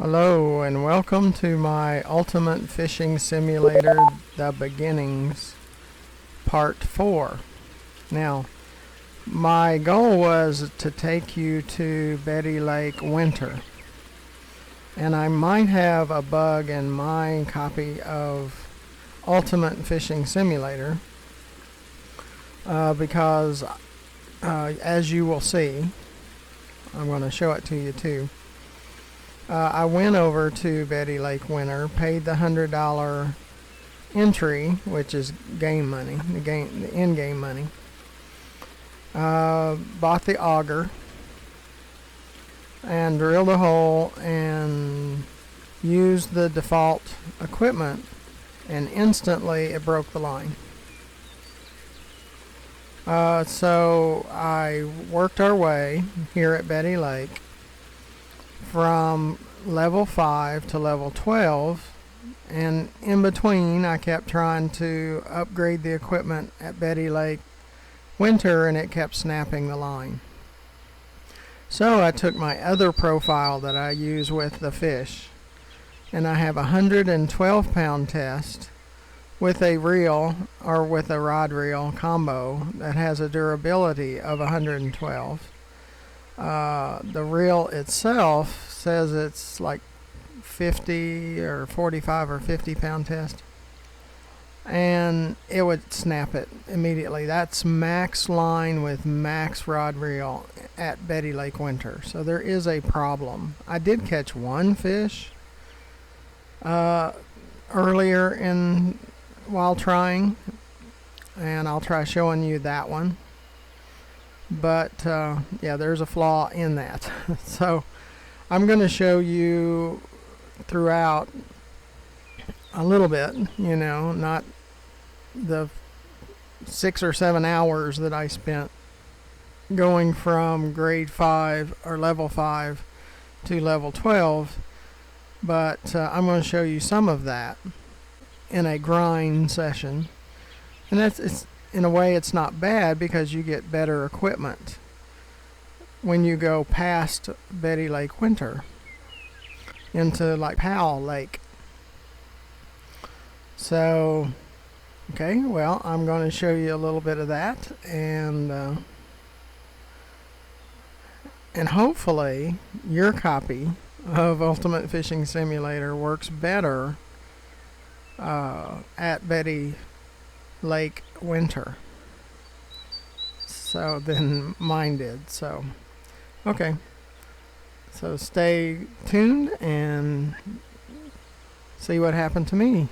Hello and welcome to my Ultimate Fishing Simulator The Beginnings Part 4. Now, my goal was to take you to Betty Lake Winter, and I might have a bug in my copy of Ultimate Fishing Simulator because as you will see, I'm going to show it to you too. I went over to Betty Lake Winter, paid the $100 entry, which is game money, the in-game money. Bought the auger and drilled a hole and used the default equipment, and instantly it broke the line. So I worked our way here at Betty Lake from level 5 to level 12, and in between I kept trying to upgrade the equipment at Betty Lake Winter, and it kept snapping the line. So I took my other profile that I use with the fish, and I have a 112 pound test with a reel, or with a rod reel combo that has a durability of 112. The reel itself says it's like 50 or 45 or 50 pound test, and it would snap it immediately. That's max line with max rod reel at Betty Lake Winter. So there is a problem. I did catch one fish earlier while trying, and I'll try showing you that one. But yeah, there's a flaw in that. So I'm going to show you throughout a little bit, not the 6 or 7 hours that I spent going from grade 5 or level 5 to level 12, but I'm going to show you some of that in a grind session. And in a way, it's not bad because you get better equipment when you go past Betty Lake Winter into like Powell Lake. So, okay, well, I'm going to show you a little bit of that, and hopefully your copy of Ultimate Fishing Simulator works better at Betty Lake Winter than mine did. So okay, so stay tuned and see what happened to me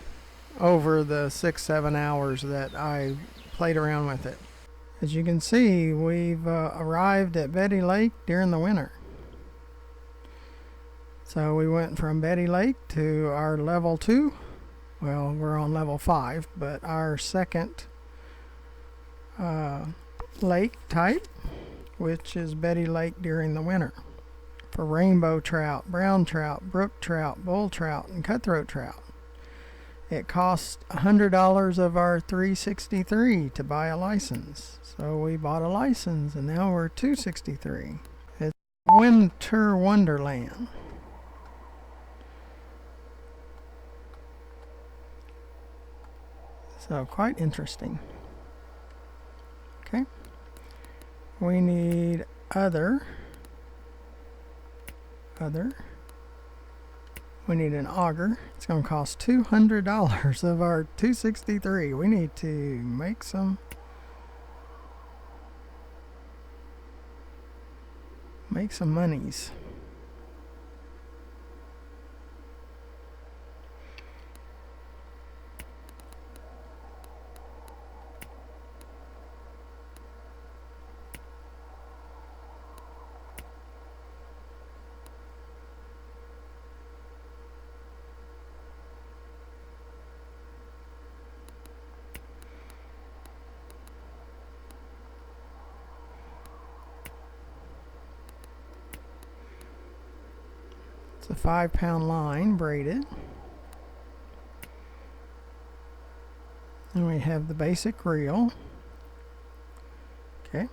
over the 6-7 hours that I played around with it. As you can see, we've arrived at Betty Lake during the winter. So we went from Betty Lake to our level 2. Well, we're on level 5, but our second lake type, which is Betty Lake during the winter, for rainbow trout, brown trout, brook trout, bull trout, and cutthroat trout. It cost $100 of our $363 to buy a license. So we bought a license, and now we're $263. It's Winter Wonderland. So quite interesting. Okay, we need other. We need an auger. It's going to cost $200 of our $263. We need to make some monies. It's a 5-pound line braided. And we have the basic reel. Okay.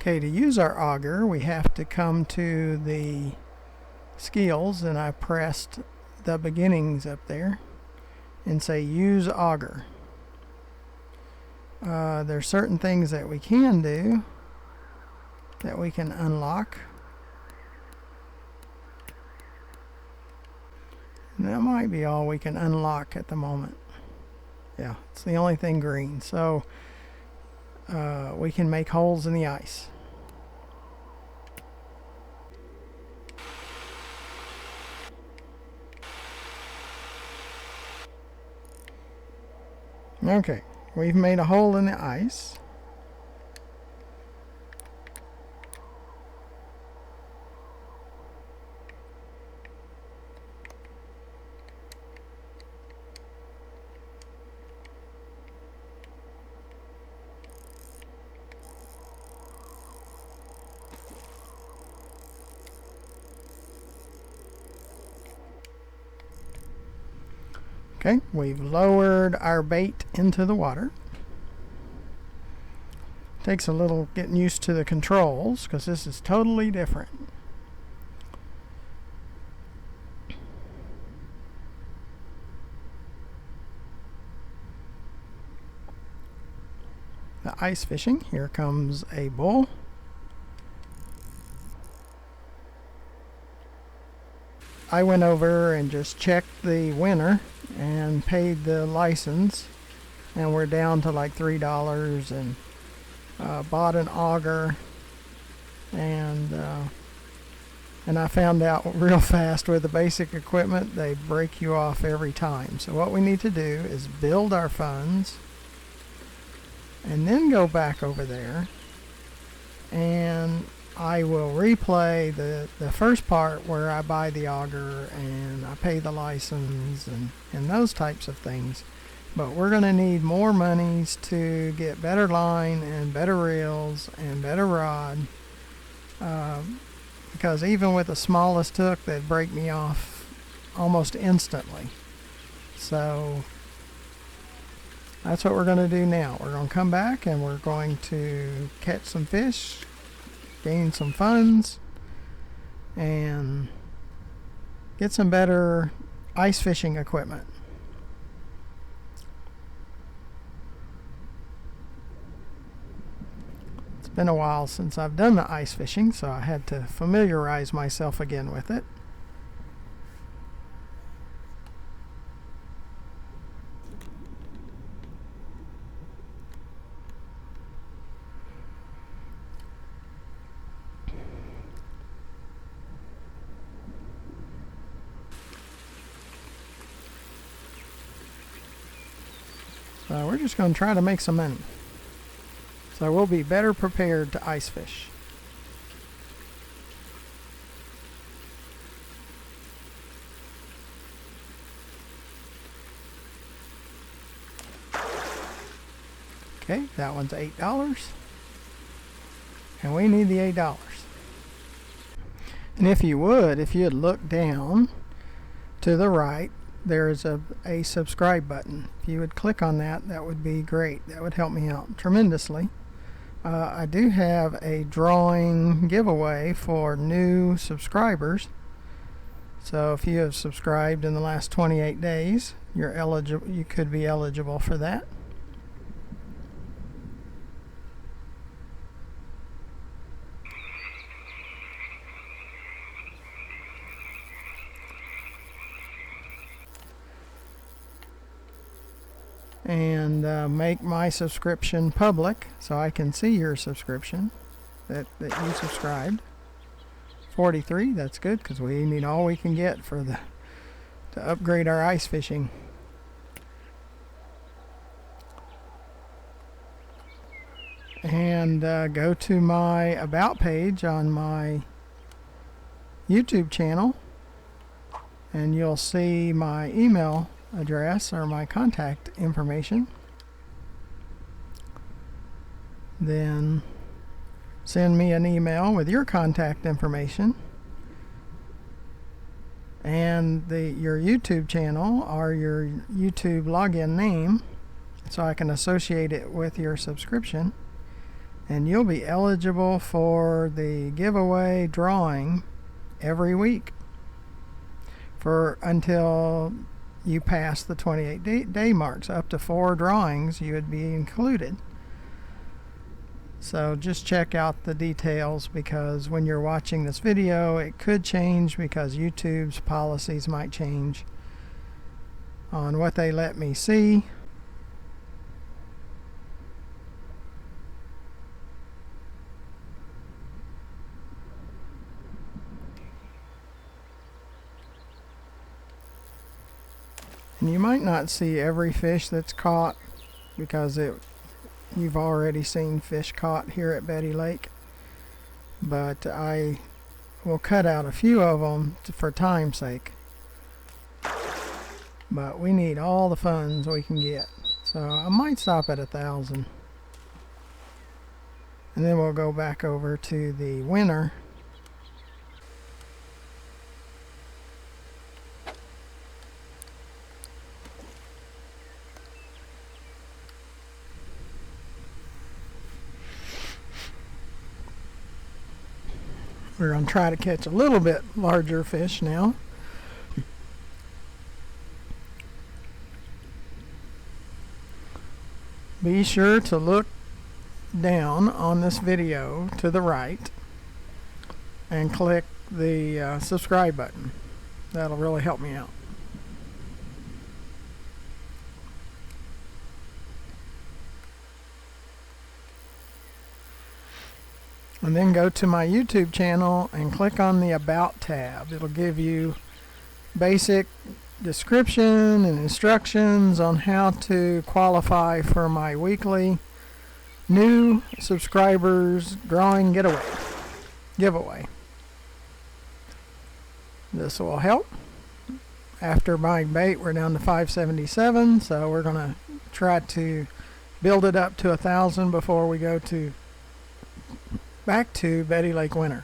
Okay, to use our auger, we have to come to the skills, and I pressed the beginnings up there and say use auger. There's certain things that we can do that we can unlock. And that might be all we can unlock at the moment. Yeah, it's the only thing green. So we can make holes in the ice. Okay, we've made a hole in the ice. Okay, we've lowered our bait into the water. Takes a little getting used to the controls because this is totally different. The ice fishing. Here comes a bull. I went over and just checked the winner and paid the license, and we're down to like $3, and bought an auger, and I found out real fast with the basic equipment they break you off every time. So what we need to do is build our funds and then go back over there, and I will replay the first part where I buy the auger and I pay the license and those types of things. But we're going to need more monies to get better line and better reels and better rod, because even with the smallest hook they'd break me off almost instantly. So that's what we're going to do now. We're going to come back and we're going to catch some fish, gain some funds, and get some better ice fishing equipment. It's been a while since I've done the ice fishing, so I had to familiarize myself again with it. So we're just going to try to make some money. So we'll be better prepared to ice fish. Okay, that one's $8. And we need the $8. And if you'd look down to the right, there's a subscribe button. If you would click on that, that would be great. That would help me out tremendously. I do have a drawing giveaway for new subscribers. So if you have subscribed in the last 28 days, you're eligible. You could be eligible for that. And make my subscription public so I can see your subscription that you subscribed. 43, that's good, because we need all we can get to upgrade our ice fishing. And go to my about page on my YouTube channel, and you'll see my email address or my contact information. Then send me an email with your contact information and your YouTube channel or your YouTube login name so I can associate it with your subscription. and you'll be eligible for the giveaway drawing every week for until you pass the 28-day marks. Up to 4 drawings you would be included. So just check out the details, because when you're watching this video it could change, because YouTube's policies might change on what they let me see. And you might not see every fish that's caught, because you've already seen fish caught here at Betty Lake, but I will cut out a few of them for time's sake. But we need all the funds we can get, so I might stop at 1,000, and then we'll go back over to the winner. We're going to try to catch a little bit larger fish now. Be sure to look down on this video to the right and click the subscribe button. That'll really help me out. And then go to my YouTube channel and click on the About tab. It'll give you basic description and instructions on how to qualify for my weekly new subscribers drawing giveaway. This will help. After buying bait, we're down to 577, so we're going to try to build it up to 1,000 before we go back to Betty Lake winter.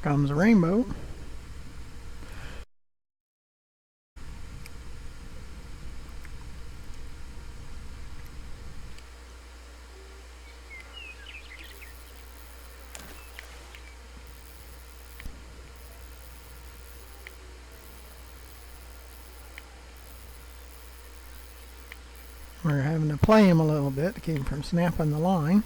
Comes a rainbow. We're having to play him a little bit to keep him from snapping the line.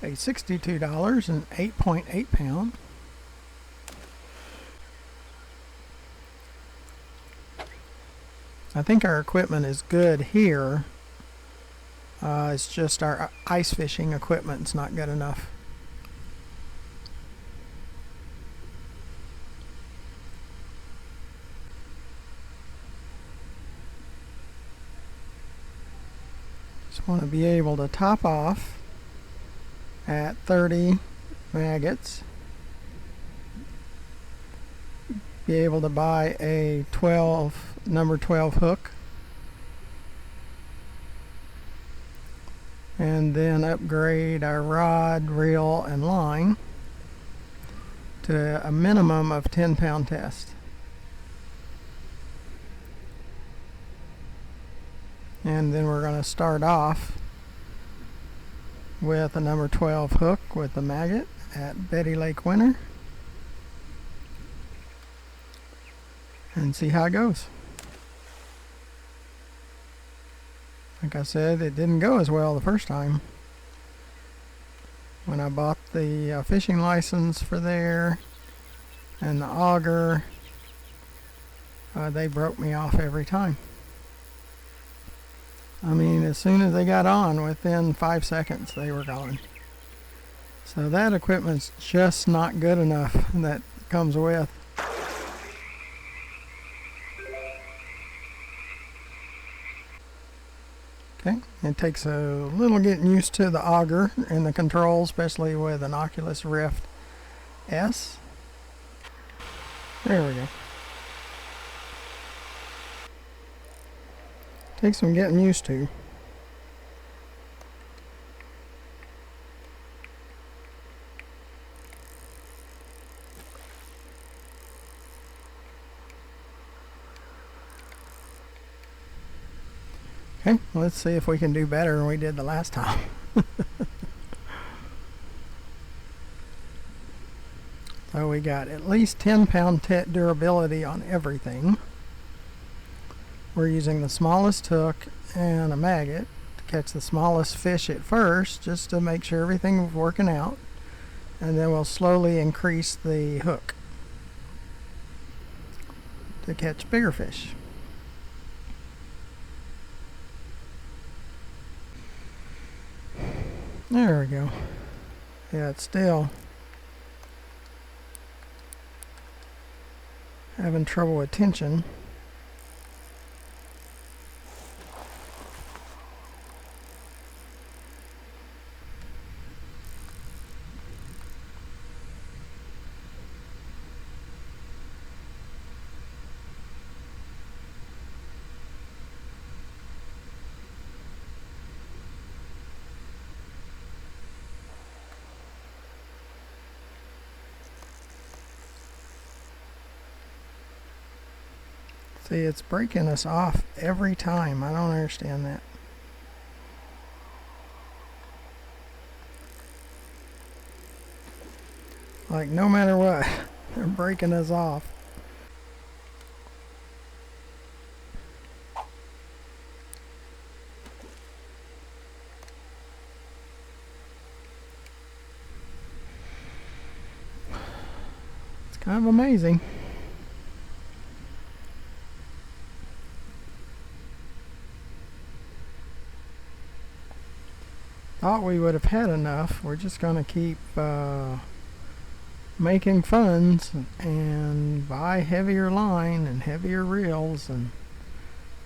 A $62 and 8.8 pound. I think our equipment is good here. It's just our ice fishing equipment's not good enough. Just want to be able to top off at 30 maggots. Be able to buy a number 12 hook. And then upgrade our rod, reel, and line to a minimum of 10-pound test. And then we're going to start off with a number 12 hook with the maggot at Betty Lake Winter and see how it goes. Like I said, it didn't go as well the first time. When I bought the fishing license for there and the auger, they broke me off every time. I mean, as soon as they got on, within 5 seconds they were gone. So that equipment's just not good enough that comes with. Okay, it takes a little getting used to the auger and the controls, especially with an Oculus Rift S. There we go. Takes some getting used to. Okay, let's see if we can do better than we did the last time. So we got at least 10-pound durability on everything. We're using the smallest hook and a maggot to catch the smallest fish at first, just to make sure everything's working out. And then we'll slowly increase the hook to catch bigger fish. There we go. Yeah, it's still having trouble with tension. See, it's breaking us off every time. I don't understand that. Like, no matter what, they're breaking us off. It's kind of amazing. Thought we would have had enough. We're just going to keep making funds and buy heavier line and heavier reels, and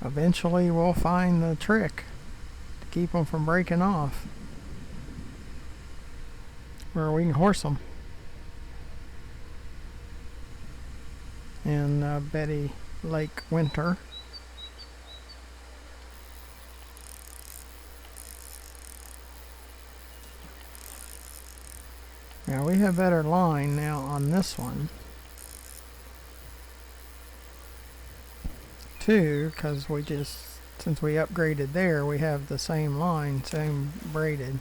eventually we'll find the trick to keep them from breaking off, where we can horse them. In Betty Lake Winter. Now we have better line now on this one too, because since we upgraded there, we have the same line, same braided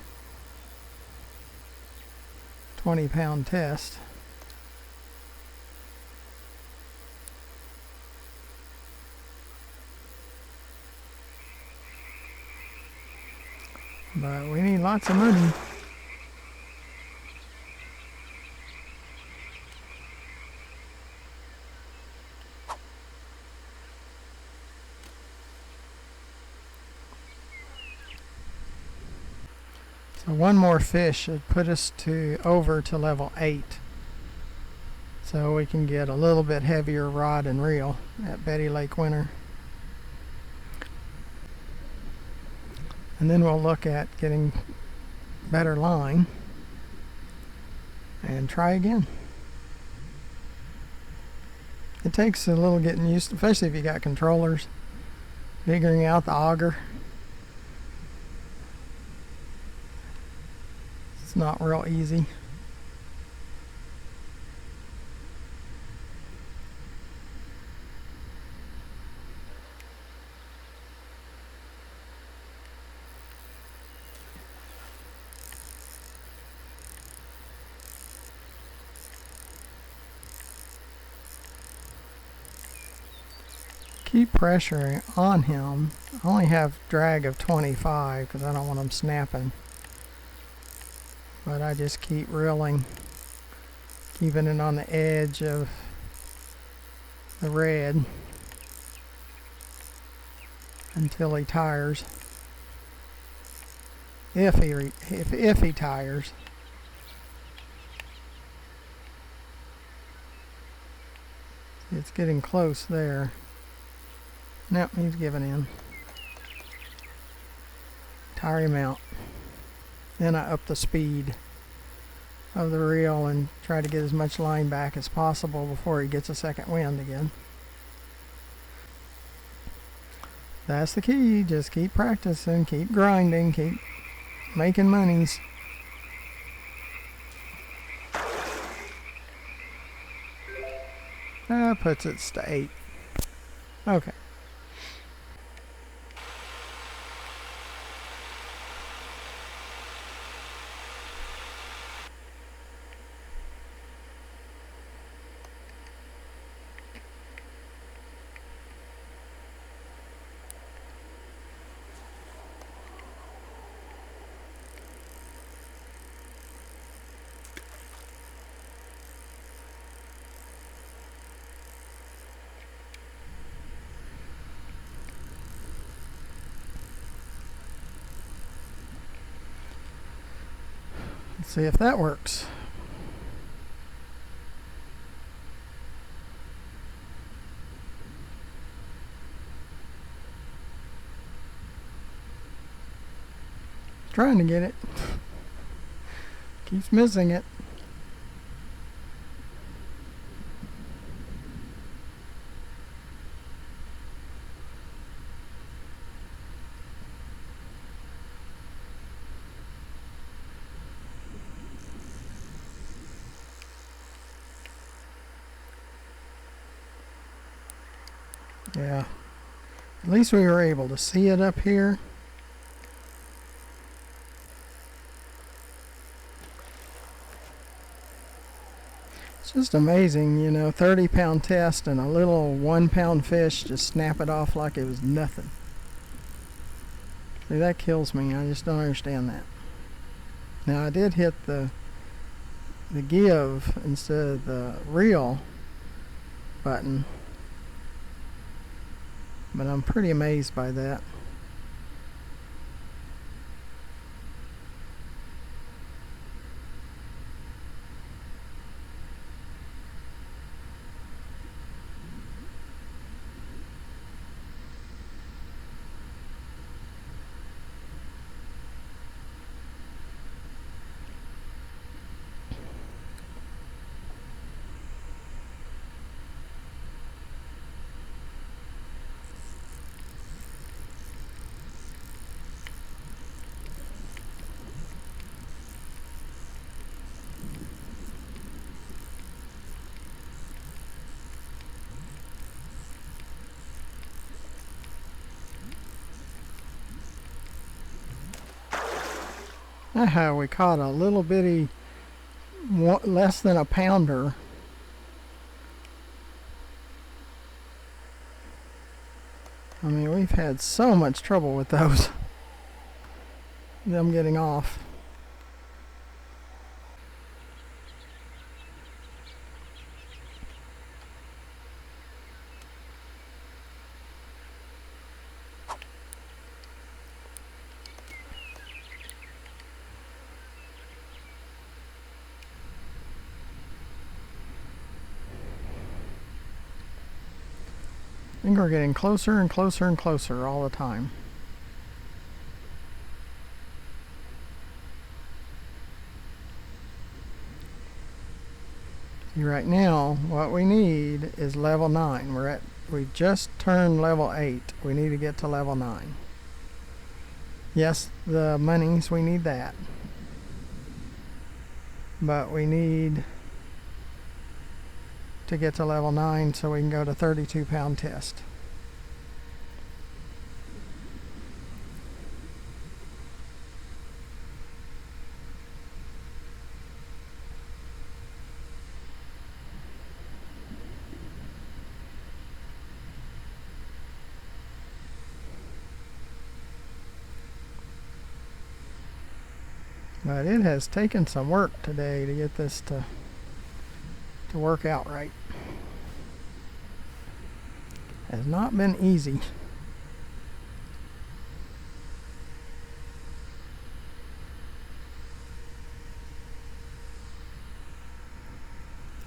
20-pound test. But we need lots of money. So one more fish should put us over to level 8. So we can get a little bit heavier rod and reel at Betty Lake Winter. And then we'll look at getting better line and try again. It takes a little getting used to, especially if you got controllers, figuring out the auger. It's not real easy. Keep pressuring on him. I only have drag of 25 because I don't want him snapping. But I just keep reeling, keeping it on the edge of the red until he tires. If he tires. It's getting close there. Nope, he's giving in. Tire him out. Then I up the speed of the reel and try to get as much line back as possible before he gets a second wind again. That's the key. Just keep practicing, keep grinding, keep making monies. That puts it to 8. Okay. Let's see if that works. Trying to get it. Keeps missing it. Yeah, at least we were able to see it up here. It's just amazing, you know, 30-pound test and a little 1-pound fish just snap it off like it was nothing. See, that kills me. I just don't understand that. Now I did hit the give instead of the reel button. But I'm pretty amazed by that. We caught a little bitty, less than a pounder. I mean, we've had so much trouble with those. Them getting off. think we're getting closer and closer and closer all the time. Right now, what we need is level 9. We just turned level 8. We need to get to level 9. Yes, the monies, we need that. But we need to get to level 9 so we can go to 32-pound test. But it has taken some work today to get this to work out right. Has not been easy.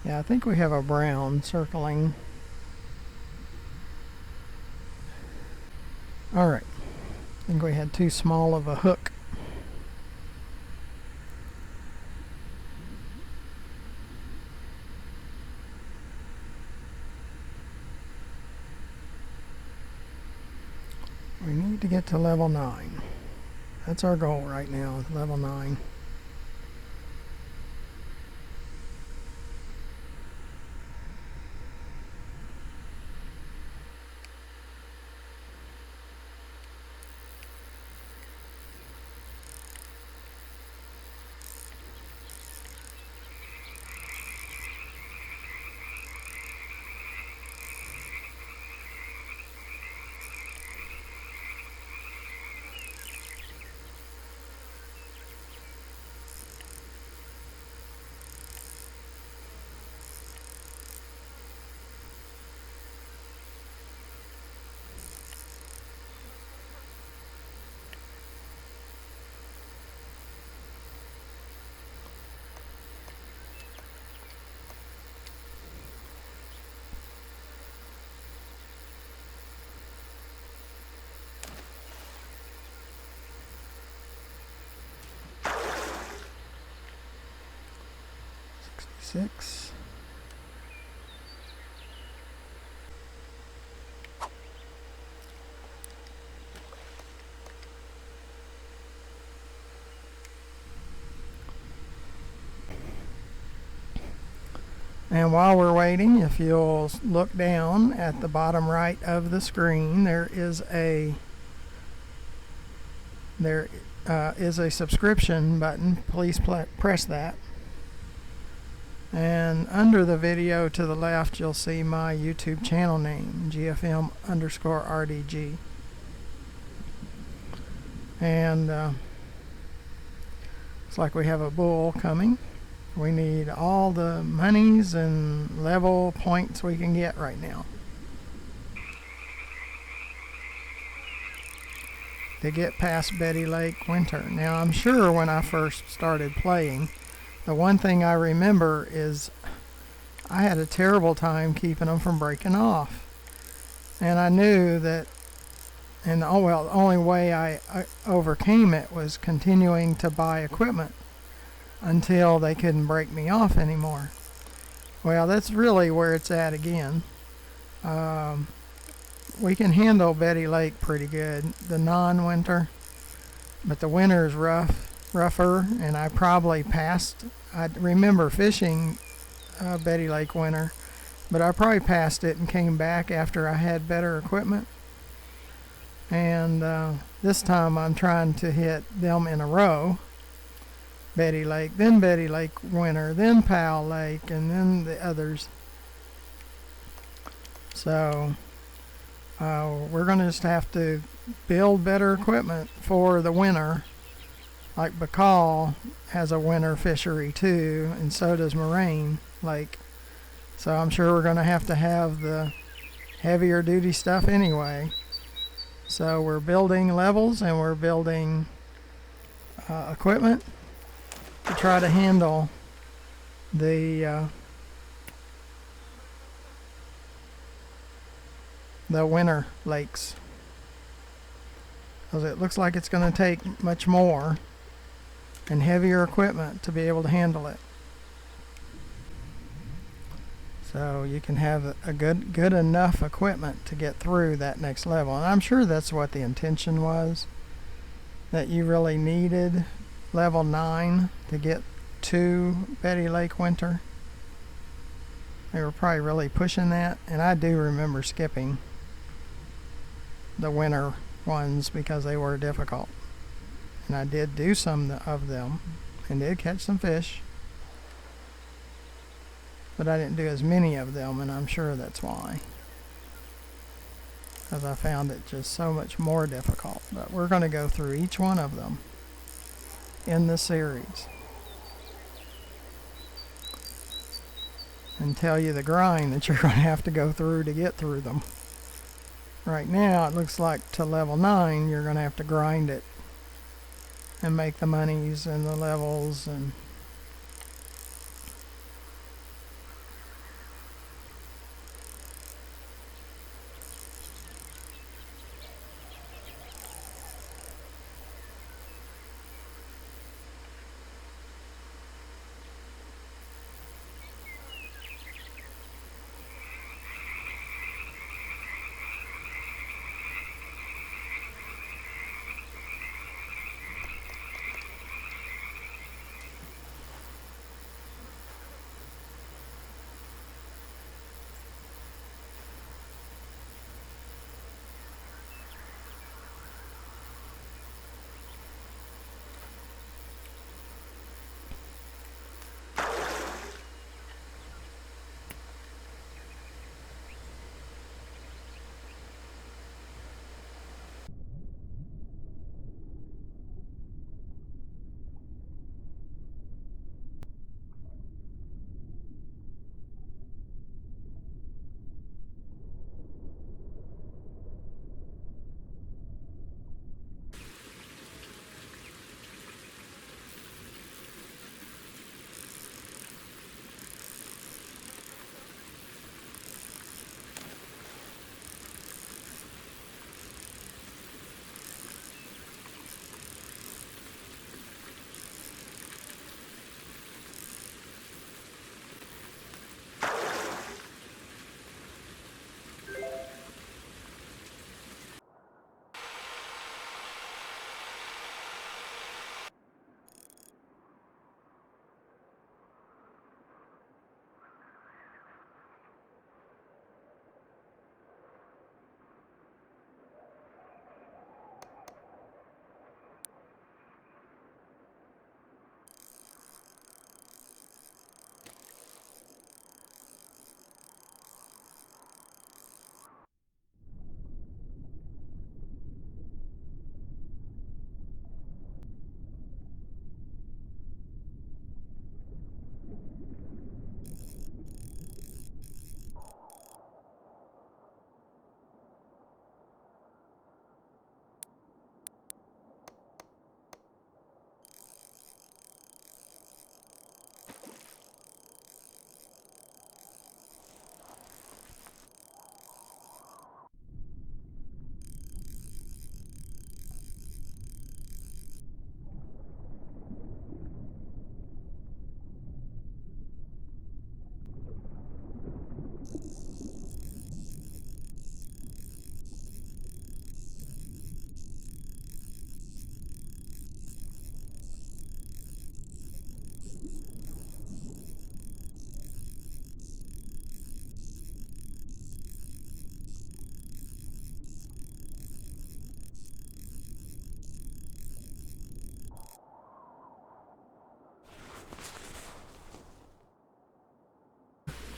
Yeah, I think we have a brown circling. Alright. I think we had too small of a hook. We need to get to level 9. That's our goal right now, level 9. Six. And while we're waiting, if you'll look down at the bottom right of the screen, there is a subscription button. Please press that. And under the video to the left, you'll see my YouTube channel name, GFM_RDG. And looks like we have a bull coming. We need all the monies and level points we can get right now to get past Betty Lake Winter. Now, I'm sure when I first started playing, the one thing I remember is I had a terrible time keeping them from breaking off. And I knew that, and the only way I overcame it was continuing to buy equipment until they couldn't break me off anymore. Well, that's really where it's at again. We can handle Betty Lake pretty good, the non-winter, but the winter is rougher, and I probably passed. I remember fishing Betty Lake winter, but I probably passed it and came back after I had better equipment. And this time I'm trying to hit them in a row. Betty Lake, then Betty Lake Winter, then Powell Lake, and then the others. So we're going to just have to build better equipment for the winter. Like Bacall has a winter fishery too, and so does Moraine Lake. So I'm sure we're going to have the heavier duty stuff anyway. So we're building levels and we're building equipment to try to handle the the winter lakes, because it looks like it's going to take much more and heavier equipment to be able to handle it. So you can have a good enough equipment to get through that next level. And I'm sure that's what the intention was, that you really needed level 9 to get to Betty Lake Winter. They were probably really pushing that, and I do remember skipping the winter ones because they were difficult. And I did do some of them and did catch some fish, but I didn't do as many of them, and I'm sure that's why, because I found it just so much more difficult. But we're going to go through each one of them in the series and tell you the grind that you're going to have to go through to get through them. Right now it looks like to level 9 you're going to have to grind it and make the monies and the levels and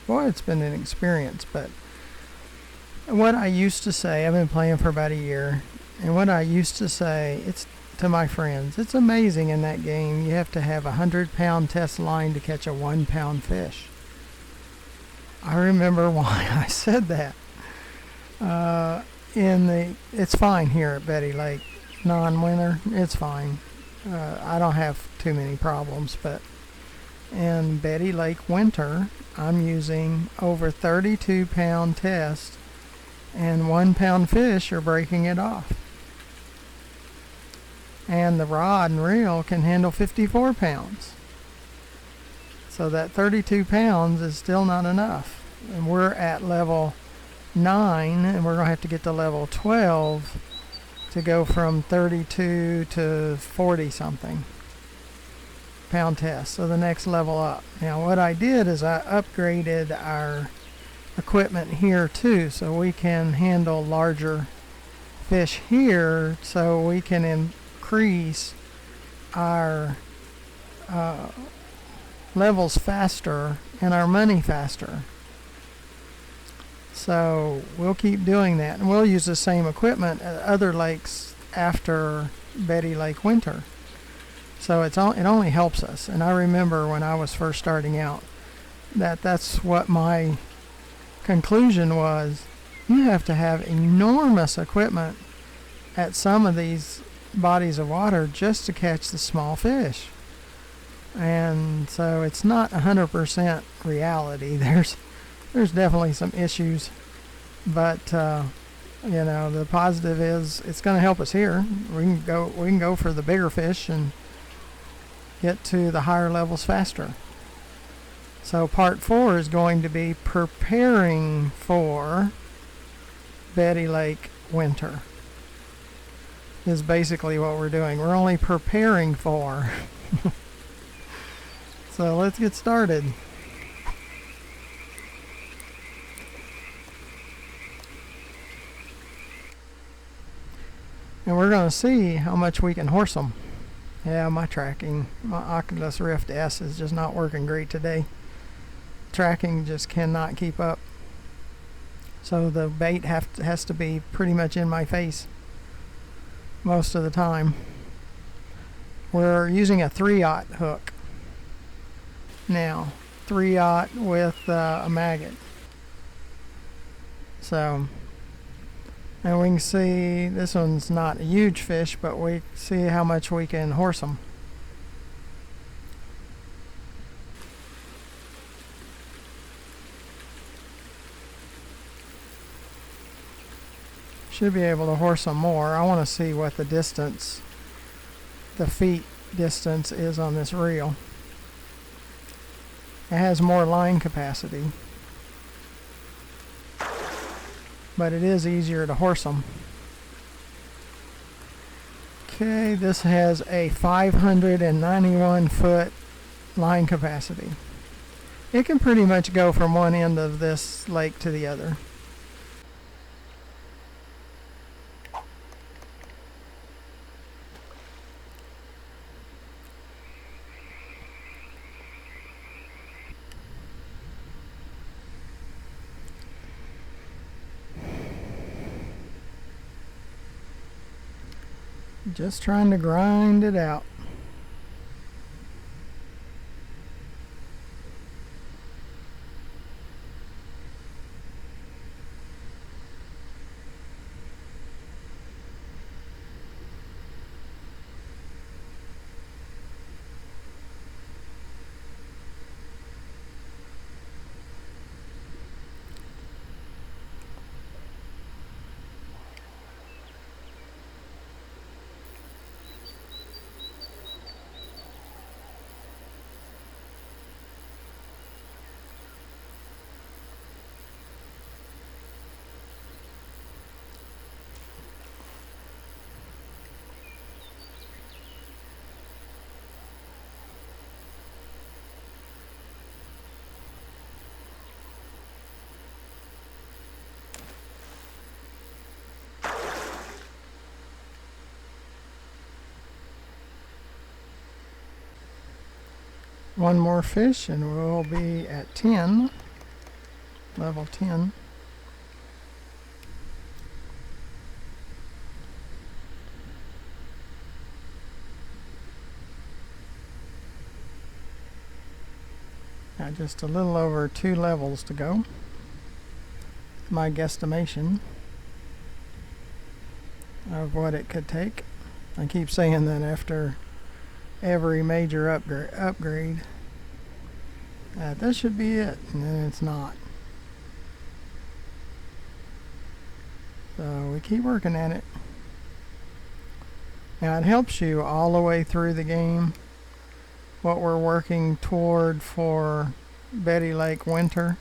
boy, it's been an experience. But what I used to say, I've been playing for about a year, and what I used to say, it's to my friends, it's amazing in that game you have to have 100-pound test line to catch a 1-pound fish. I remember why I said that. It's fine here at Betty Lake, non-winter, it's fine. I don't have too many problems, but in Betty Lake Winter, I'm using over 32-pound test and 1 pound fish are breaking it off. And the rod and reel can handle 54 pounds. So that 32 pounds is still not enough. And we're at level 9, and we're going to have to get to level 12 to go from 32 to 40 something pound test. So the next level up. Now what I did is I upgraded our equipment here too, so we can handle larger fish here, so we can increase our levels faster and our money faster. So we'll keep doing that, and we'll use the same equipment at other lakes after Betty Lake winter. So it only helps us. And I remember when I was first starting out, that's what my conclusion was. You have to have enormous equipment at some of these bodies of water just to catch the small fish. And so it's not 100% reality. There's definitely some issues, but the positive is it's going to help us here. We can go for the bigger fish and get to the higher levels faster. So part 4 is going to be preparing for Betty Lake winter. Is basically what we're doing. We're only preparing for. So let's get started. And we're going to see how much we can horse them. Yeah, my Oculus Rift S is just not working great today. Tracking just cannot keep up. So the bait has to be pretty much in my face most of the time. We're using a 3/0 hook now. 3/0 with a maggot. So, and we can see this one's not a huge fish, but we see how much we can horse them. Should be able to horse them more. I want to see what the distance, the feet distance is on this reel. It has more line capacity, but it is easier to horse them. Okay, this has a 591 foot line capacity. It can pretty much go from one end of this lake to the other. Just trying to grind it out. One more fish and we'll be at 10, level 10. Now just a little over 2 levels to go. My guesstimation of what it could take. I keep saying that after every major upgrade. This should be it, and then it's not. So we keep working at it. Now it helps you all the way through the game. What we're working toward for Betty Lake Winter.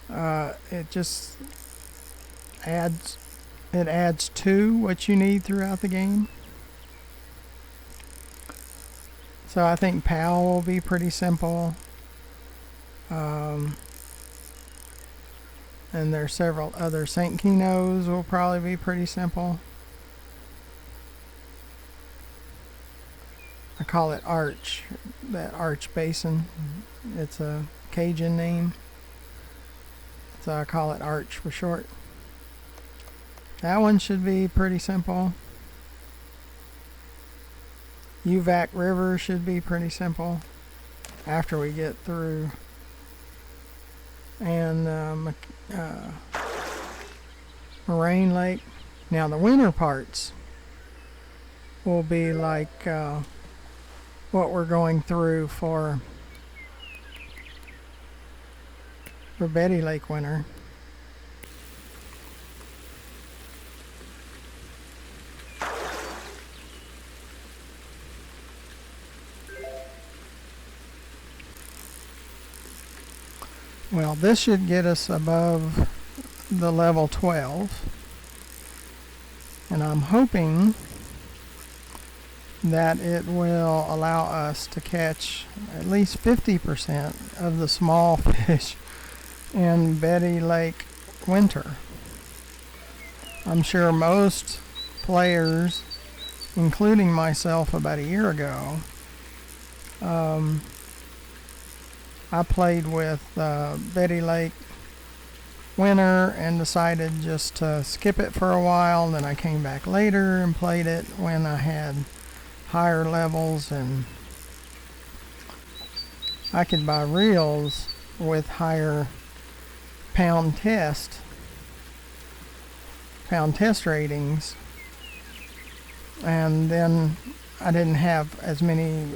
It just adds to what you need throughout the game. So I think PAL will be pretty simple. And there's several other St. Keno's will probably be pretty simple. I call it Arch, that Arch Basin. It's a Cajun name, so I call it Arch for short. That one should be pretty simple. UVAC River should be pretty simple after we get through. And Moraine Lake. Now the winter parts will be like what we're going through for Betty Lake Winter. Well, this should get us above the level 12, and I'm hoping that it will allow us to catch at least 50% of the small fish in Betty Lake Winter. I'm sure most players, including myself about a year ago, I played with Betty Lake Winter and decided just to skip it for a while. Then I came back later and played it when I had higher levels, and I could buy reels with higher pound test ratings, and then I didn't have as many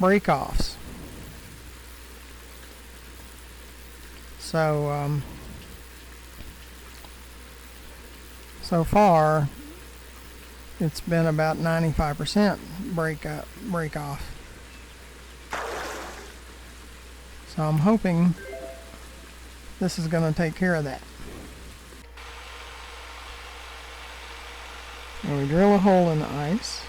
break-offs. So so far it's been about 95% break off. So I'm hoping this is going to take care of that. And we drill a hole in the ice.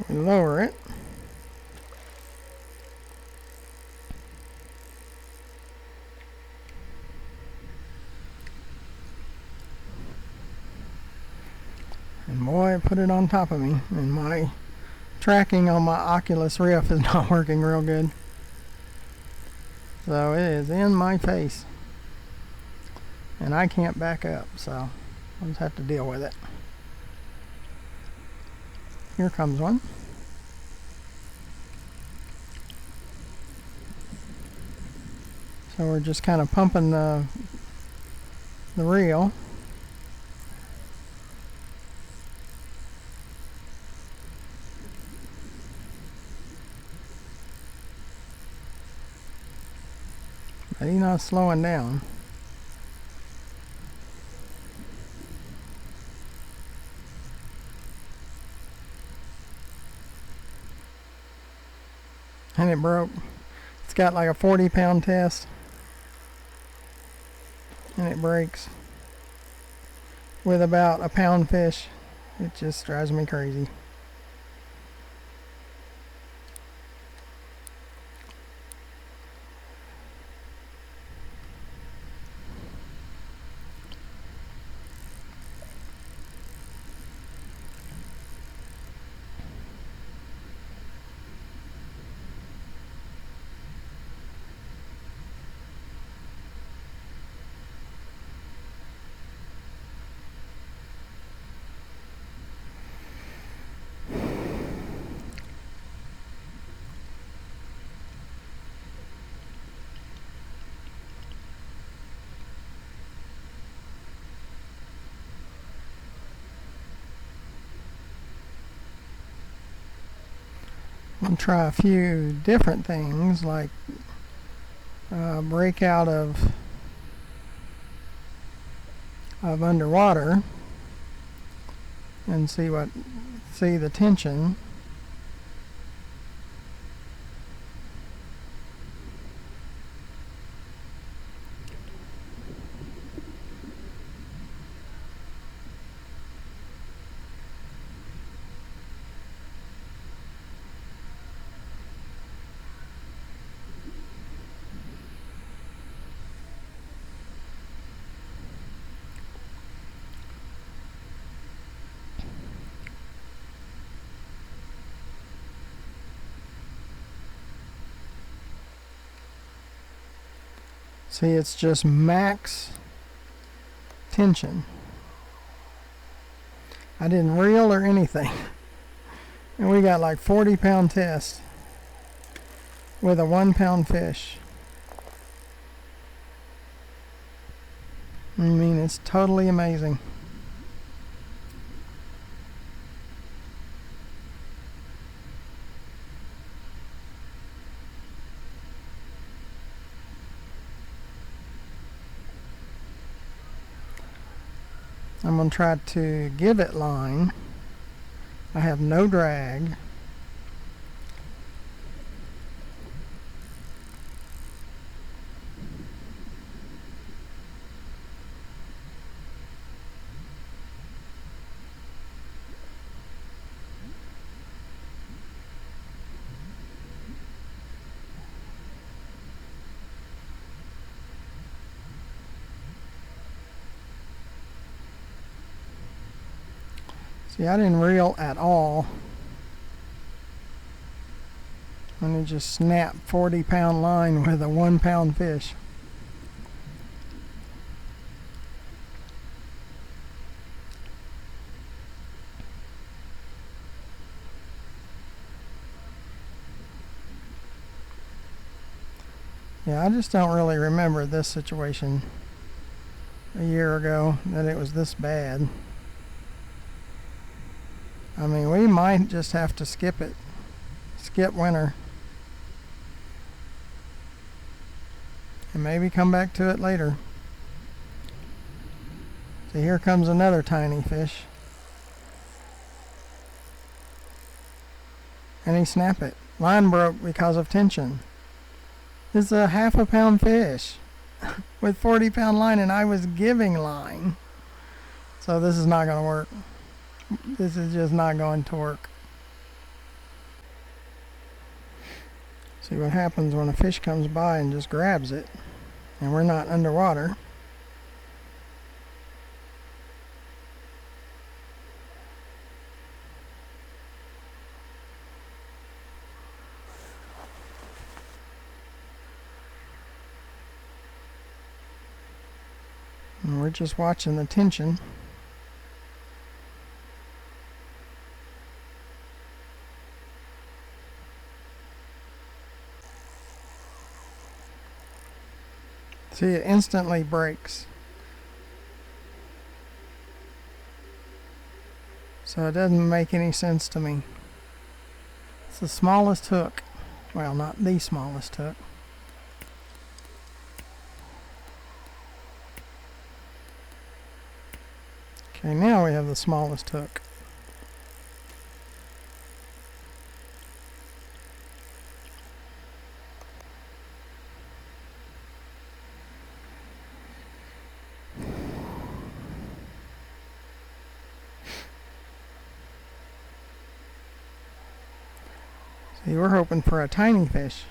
We lower it. And boy, it put it on top of me, and my tracking on my Oculus Rift is not working real good. So it is in my face, and I can't back up, so I'll just have to deal with it. Here comes one. So we're just kind of pumping the reel. But he's not slowing down. And it broke. It's got like a 40-pound test, and it breaks with about a pound fish. It just drives me crazy. I'll try a few different things like break out of underwater and see the tension. See, it's just max tension. I didn't reel or anything. And we got like 40-pound test with a 1-pound fish. I mean, it's totally amazing. I'm going to try to give it line. I have no drag. See, I didn't reel at all. And it just snapped 40-pound line with a 1-pound fish. Yeah, I just don't really remember this situation a year ago, that it was this bad. I mean, we might just have to skip winter, and maybe come back to it later. So here comes another tiny fish, and he snapped it. Line broke because of tension. This is a 1/2 pound fish with 40-pound line, and I was giving line. So this is not going to work. This is just not going to work. See what happens when a fish comes by and just grabs it, and we're not underwater. And we're just watching the tension. See, it instantly breaks. So it doesn't make any sense to me. It's the smallest hook. Well, not the smallest hook. Okay, now we have the smallest hook. See, we're hoping for a tiny fish.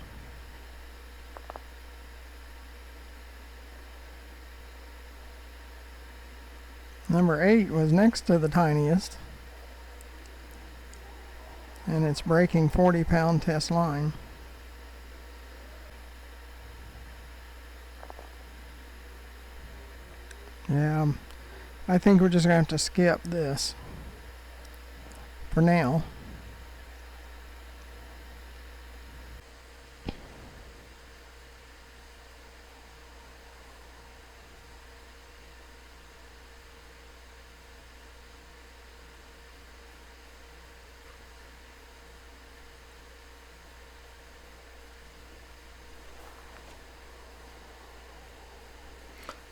Number 8 was next to the tiniest, and it's breaking 40-pound test line. Yeah, I think we're just going to have to skip this for now.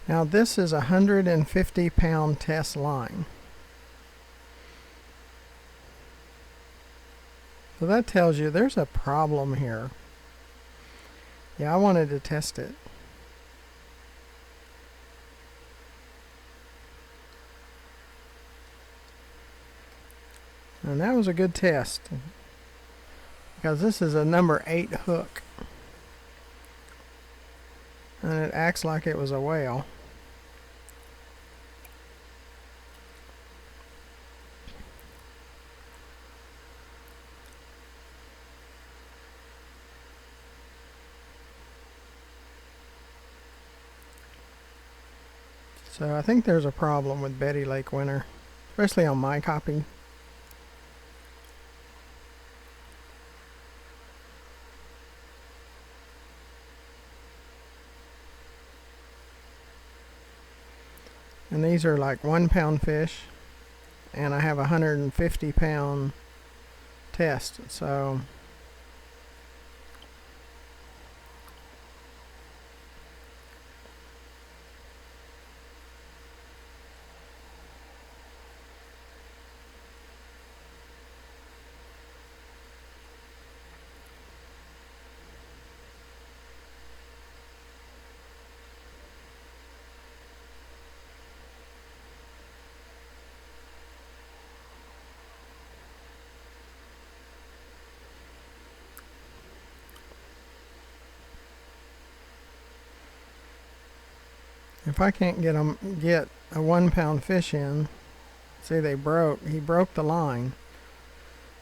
Now this is a 150-pound test line. So that tells you there's a problem here. Yeah, I wanted to test it. And that was a good test, because this is a number 8 hook. And it acts like it was a whale. So I think there's a problem with Betty Lake Winter, especially on my copy. And these are like 1-pound fish, and I have a 150-pound test. So if I can't get a 1-pound fish in, see, he broke the line.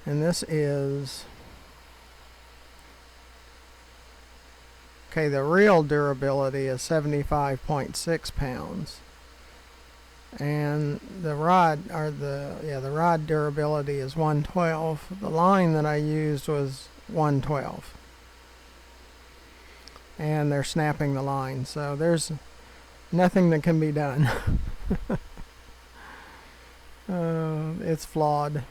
And this is, okay, the real durability is 75.6 pounds. And the rod, the rod durability is 112. The line that I used was 112. And they're snapping the line, so there's nothing that can be done. It's flawed.